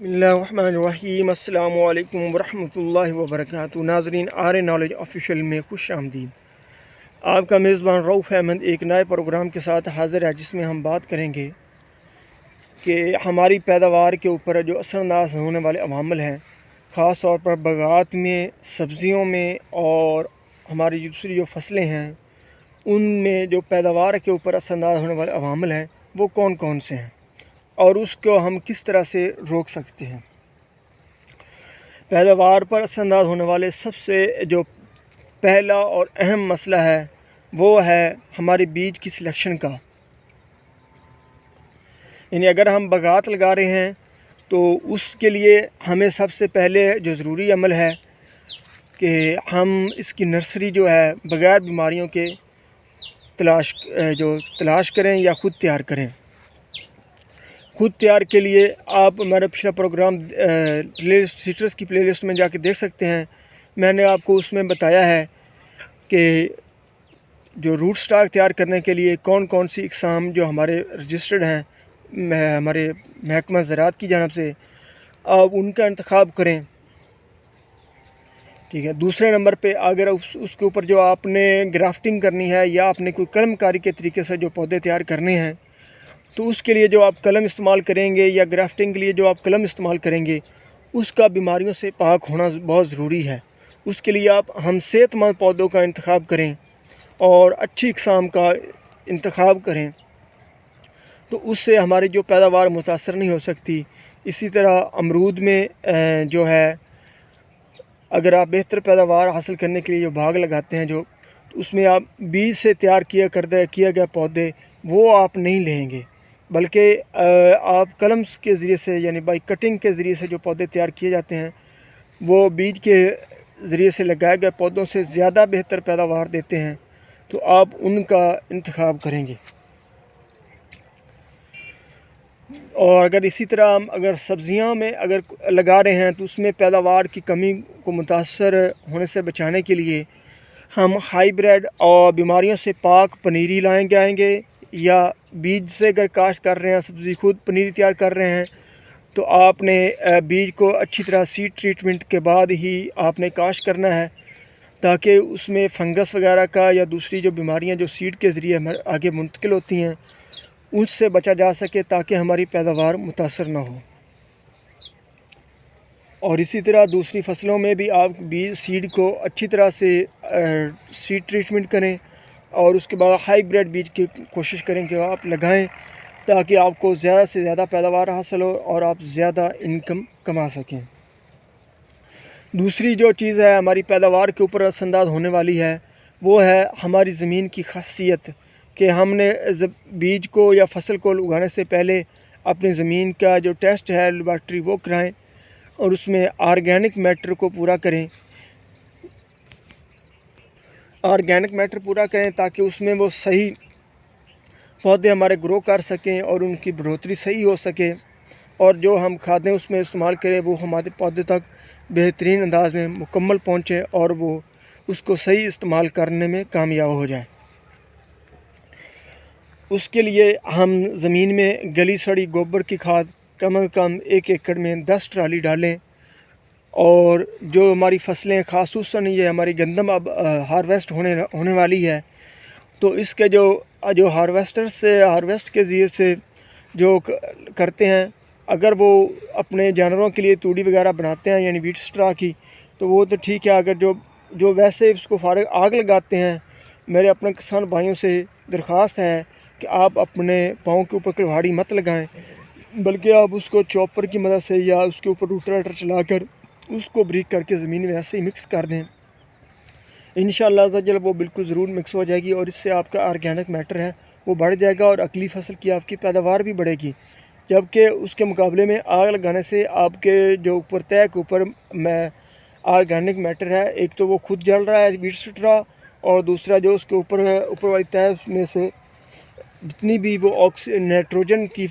بسم اللہ الرحمن الرحیم۔ السلام علیکم ورحمۃ اللہ وبرکاتہ۔ ناظرین، آر نالج آفیشیل میں خوش آمدید۔ آپ کا میزبان رؤف احمد ایک نئے پروگرام کے ساتھ حاضر ہے، جس میں ہم بات کریں گے کہ ہماری پیداوار کے اوپر جو اثر انداز ہونے والے عوامل ہیں، خاص طور پر باغات میں، سبزیوں میں اور ہماری دوسری جو فصلیں ہیں ان میں جو پیداوار کے اوپر اثر انداز ہونے والے عوامل ہیں وہ کون کون سے ہیں اور اس کو ہم کس طرح سے روک سکتے ہیں۔ پیداوار پر اثر انداز ہونے والے سب سے جو پہلا اور اہم مسئلہ ہے وہ ہے ہمارے بیج کی سلیکشن کا۔ یعنی اگر ہم باغات لگا رہے ہیں تو اس کے لیے ہمیں سب سے پہلے جو ضروری عمل ہے کہ ہم اس کی نرسری جو ہے بغیر بیماریوں کے تلاش کریں یا خود تیار کریں۔ خود تیار کے لیے آپ ہمارا پچھلا پروگرام پلے لسٹ سٹرس کی پلے لسٹ میں جا کے دیکھ سکتے ہیں۔ میں نے آپ کو اس میں بتایا ہے کہ جو روٹ سٹاک تیار کرنے کے لیے کون کون سی اقسام جو ہمارے رجسٹرڈ ہیں ہمارے محکمہ زراعت کی جانب سے، آپ ان کا انتخاب کریں، ٹھیک ہے۔ دوسرے نمبر پہ اگر اس کے اوپر جو آپ نے گرافٹنگ کرنی ہے یا آپ نے کوئی قلم کاری کے طریقے سے جو پودے تیار کرنے ہیں تو اس کے لیے جو آپ قلم استعمال کریں گے یا گرافٹنگ کے لیے جو آپ قلم استعمال کریں گے اس کا بیماریوں سے پاک ہونا بہت ضروری ہے۔ اس کے لیے آپ ہم صحت مند پودوں کا انتخاب کریں اور اچھی اقسام کا انتخاب کریں، تو اس سے ہماری جو پیداوار متاثر نہیں ہو سکتی۔ اسی طرح امرود میں جو ہے اگر آپ بہتر پیداوار حاصل کرنے کے لیے جو باغ لگاتے ہیں تو اس میں آپ بیج سے تیار کیا گیا پودے وہ آپ نہیں لیں گے، بلکہ آپ قلم کے ذریعے سے یعنی بائی کٹنگ کے ذریعے سے جو پودے تیار کیے جاتے ہیں وہ بیج کے ذریعے سے لگائے گئے پودوں سے زیادہ بہتر پیداوار دیتے ہیں، تو آپ ان کا انتخاب کریں گے۔ اور اگر اسی طرح ہم اگر سبزیاں میں اگر لگا رہے ہیں تو اس میں پیداوار کی کمی کو متاثر ہونے سے بچانے کے لیے ہم ہائی بریڈ اور بیماریوں سے پاک پنیری لائیں گے، یا بیج سے اگر کاشت کر رہے ہیں، سبزی خود پنیری تیار کر رہے ہیں تو آپ نے بیج کو اچھی طرح سیڈ ٹریٹمنٹ کے بعد ہی آپ نے کاشت کرنا ہے، تاکہ اس میں فنگس وغیرہ کا یا دوسری جو بیماریاں جو سیڈ کے ذریعے آگے منتقل ہوتی ہیں اس سے بچا جا سکے، تاکہ ہماری پیداوار متاثر نہ ہو۔ اور اسی طرح دوسری فصلوں میں بھی آپ بیج سیڈ کو اچھی طرح سے سیڈ ٹریٹمنٹ کریں اور اس کے بعد ہائی بریڈ بیج کی کوشش کریں کہ آپ لگائیں، تاکہ آپ کو زیادہ سے زیادہ پیداوار حاصل ہو اور آپ زیادہ انکم کما سکیں۔ دوسری جو چیز ہے ہماری پیداوار کے اوپر اثر انداز ہونے والی ہے وہ ہے ہماری زمین کی خاصیت، کہ ہم نے بیج کو یا فصل کو اگانے سے پہلے اپنی زمین کا جو ٹیسٹ ہے لیبارٹری وہ کرائیں اور اس میں آرگینک میٹر کو پورا کریں، تاکہ اس میں وہ صحیح پودے ہمارے گرو کر سکیں اور ان کی بڑھوتری صحیح ہو سکے، اور جو ہم کھادیں اس میں استعمال کریں وہ ہمارے پودے تک بہترین انداز میں مکمل پہنچیں اور وہ اس کو صحیح استعمال کرنے میں کامیاب ہو جائیں۔ اس کے لیے ہم زمین میں گلی سڑی گوبر کی کھاد کم از کم 1 ایکڑ میں 10 ٹرالی ڈالیں، اور جو ہماری فصلیں خصوصاً یہ ہماری گندم اب ہارویسٹ ہونے والی ہے تو اس کے جو ہارویسٹ کے ذریعے سے جو کرتے ہیں، اگر وہ اپنے جانوروں کے لیے توڑی وغیرہ بناتے ہیں یعنی ویٹ سٹرا کی تو وہ تو ٹھیک ہے، اگر جو ویسے اس کو فارغ آگ لگاتے ہیں، میرے اپنے کسان بھائیوں سے درخواست ہے کہ آپ اپنے پاؤں کے اوپر کلہاڑی مت لگائیں، بلکہ آپ اس کو چاپر کی مدد سے یا اس کے اوپر روٹاویٹر چلا کر اس کو بریک کر کے زمین میں ایسے ہی مکس کر دیں۔ انشاءاللہ عز و جل وہ بالکل ضرور مکس ہو جائے گی اور اس سے آپ کا آرگینک میٹر ہے وہ بڑھ جائے گا اور اگلی فصل کی آپ کی پیداوار بھی بڑھے گی، جبکہ اس کے مقابلے میں آگ لگانے سے آپ کے جو اوپر تہہ کے اوپر آرگینک میٹر ہے، ایک تو وہ خود جل رہا ہے ویٹ سٹرا، اور دوسرا جو اس کے اوپر والی تہہ میں سے جتنی بھی وہ نائٹروجن کی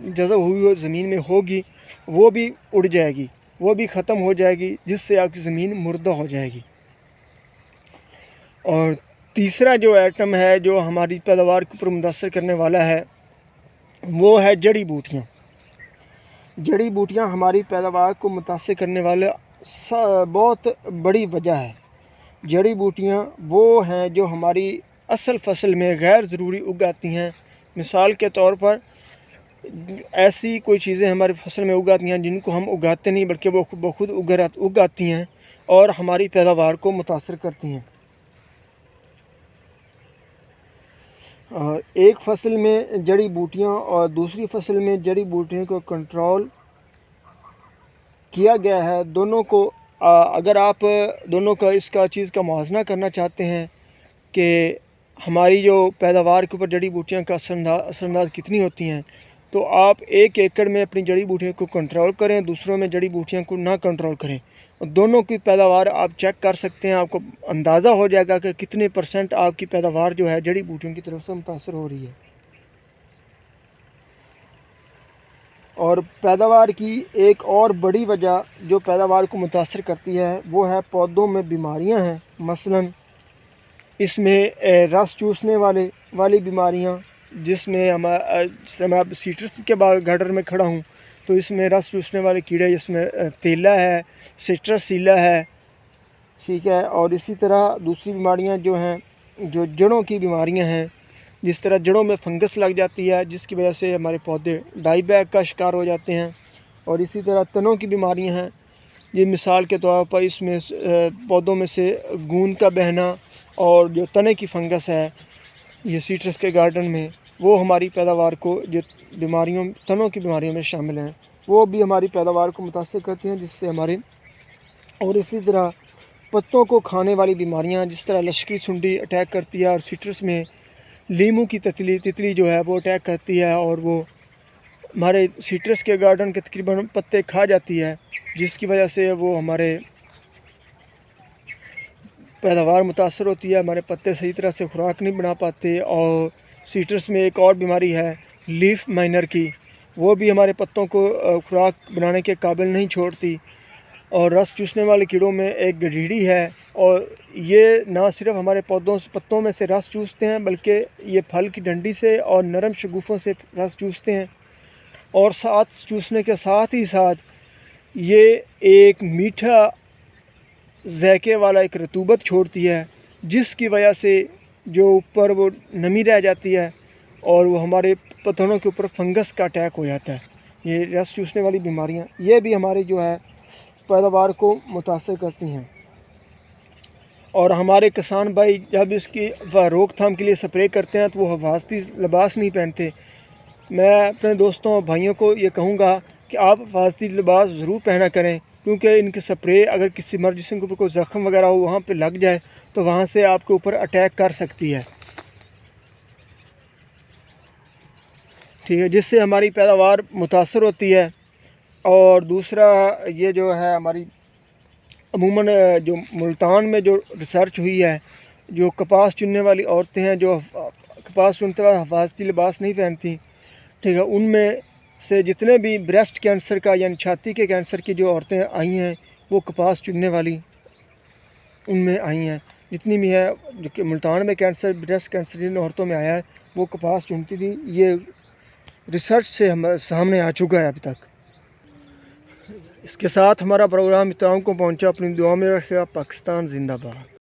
جذب ہوئی ہو زمین میں ہوگی وہ بھی اڑ جائے گی، وہ بھی ختم ہو جائے گی، جس سے آپ کی زمین مردہ ہو جائے گی۔ اور تیسرا جو ایٹم ہے جو ہماری پیداوار کے اوپر متاثر کرنے والا ہے وہ ہے جڑی بوٹیاں۔ جڑی بوٹیاں ہماری پیداوار کو متاثر کرنے والے بہت بڑی وجہ ہے۔ جڑی بوٹیاں وہ ہیں جو ہماری اصل فصل میں غیر ضروری اگاتی ہیں۔ مثال کے طور پر ایسی کوئی چیزیں ہماری فصل میں اگاتی ہیں جن کو ہم اگاتے نہیں بلکہ وہ بخود اگاتی ہیں اور ہماری پیداوار کو متاثر کرتی ہیں۔ اور ایک فصل میں جڑی بوٹیاں اور دوسری فصل میں جڑی بوٹیوں کو کنٹرول کیا گیا ہے۔ دونوں کو اگر آپ دونوں کا اس کا چیز کا موازنہ کرنا چاہتے ہیں کہ ہماری جو پیداوار کے اوپر جڑی بوٹیاں کا اثر انداز کتنی ہوتی ہیں، تو آپ 1 ایکڑ میں اپنی جڑی بوٹیوں کو کنٹرول کریں، دوسروں میں جڑی بوٹیاں کو نہ کنٹرول کریں، اور دونوں کی پیداوار آپ چیک کر سکتے ہیں۔ آپ کو اندازہ ہو جائے گا کہ کتنے % آپ کی پیداوار جو ہے جڑی بوٹیوں کی طرف سے متاثر ہو رہی ہے۔ اور پیداوار کی ایک اور بڑی وجہ جو پیداوار کو متاثر کرتی ہے وہ ہے پودوں میں بیماریاں ہیں۔ مثلاً اس میں رس چوسنے والی بیماریاں، جس میں میں سیٹرس کے گارڈن میں کھڑا ہوں تو اس میں رس چوسنے والے کیڑے، اس میں تیلا ہے، سٹرسیلا ہے، ٹھیک ہے۔ اور اسی طرح دوسری بیماریاں جو ہیں جو جڑوں کی بیماریاں ہیں، جس طرح جڑوں میں فنگس لگ جاتی ہے جس کی وجہ سے ہمارے پودے ڈائی بیک کا شکار ہو جاتے ہیں۔ اور اسی طرح تنوں کی بیماریاں ہیں، یہ مثال کے طور پر اس میں پودوں میں سے گون کا بہنا اور جو تنے کی فنگس ہے یہ سیٹرس کے گارڈن میں، وہ ہماری پیداوار کو جو تنوں کی بیماریوں میں شامل ہیں، وہ بھی ہماری پیداوار کو متاثر کرتی ہیں جس سے ہماری۔ اور اسی طرح پتوں کو کھانے والی بیماریاں جس طرح لشکری سنڈی اٹیک کرتی ہے، اور سیٹرس میں لیموں کی تتلی جو ہے وہ اٹیک کرتی ہے اور وہ ہمارے سیٹرس کے گارڈن کے تقریباً پتے کھا جاتی ہے، جس کی وجہ سے وہ ہمارے پیداوار متاثر ہوتی ہے، ہمارے پتے صحیح طرح سے خوراک نہیں بنا پاتے۔ اور سیٹرس میں ایک اور بیماری ہے لیف مائنر کی، وہ بھی ہمارے پتوں کو خوراک بنانے کے قابل نہیں چھوڑتی۔ اور رس چوسنے والے کیڑوں میں ایک گڈریڑی ہے، اور یہ نہ صرف ہمارے پتوں میں سے رس چوستے ہیں بلکہ یہ پھل کی ڈنڈی سے اور نرم شگوفوں سے رس چوستے ہیں، اور چوسنے کے ساتھ ہی ساتھ یہ ایک میٹھا ذائقے والا ایک رطوبت چھوڑتی ہے جس کی وجہ سے جو اوپر وہ نمی رہ جاتی ہے اور وہ ہمارے پتوں کے اوپر فنگس کا اٹیک ہو جاتا ہے۔ یہ رس چوسنے والی بیماریاں یہ بھی ہماری جو ہے پیداوار کو متاثر کرتی ہیں۔ اور ہمارے کسان بھائی جب اس کی روک تھام کے لیے سپرے کرتے ہیں تو وہ حفاظتی لباس نہیں پہنتے۔ میں اپنے دوستوں اور بھائیوں کو یہ کہوں گا کہ آپ حفاظتی لباس ضرور پہنا کریں، کیونکہ ان کے سپرے اگر کسی جسم کے اوپر کوئی زخم وغیرہ ہو وہاں پہ لگ جائے تو وہاں سے آپ کے اوپر اٹیک کر سکتی ہے، ٹھیک ہے، جس سے ہماری پیداوار متاثر ہوتی ہے۔ اور دوسرا یہ جو ہے ہماری عموماً جو ملتان میں جو ریسرچ ہوئی ہے، جو کپاس چننے والی عورتیں ہیں جو کپاس چنتے وقت حفاظتی لباس نہیں پہنتی، ٹھیک ہے، ان میں سے جتنے بھی بریسٹ کینسر کا یعنی چھاتی کے کینسر کی جو عورتیں آئی ہیں وہ کپاس چننے والی ان میں آئی ہیں۔ جتنی بھی ہے جو کہ ملتان میں بریسٹ کینسر جن عورتوں میں آیا ہے وہ کپاس چنتی تھی، یہ ریسرچ سے سامنے آ چکا ہے ابھی تک۔ اس کے ساتھ ہمارا پروگرام اختتام کو پہنچا۔ اپنی دعا میں رکھے گا۔ پاکستان زندہ باد۔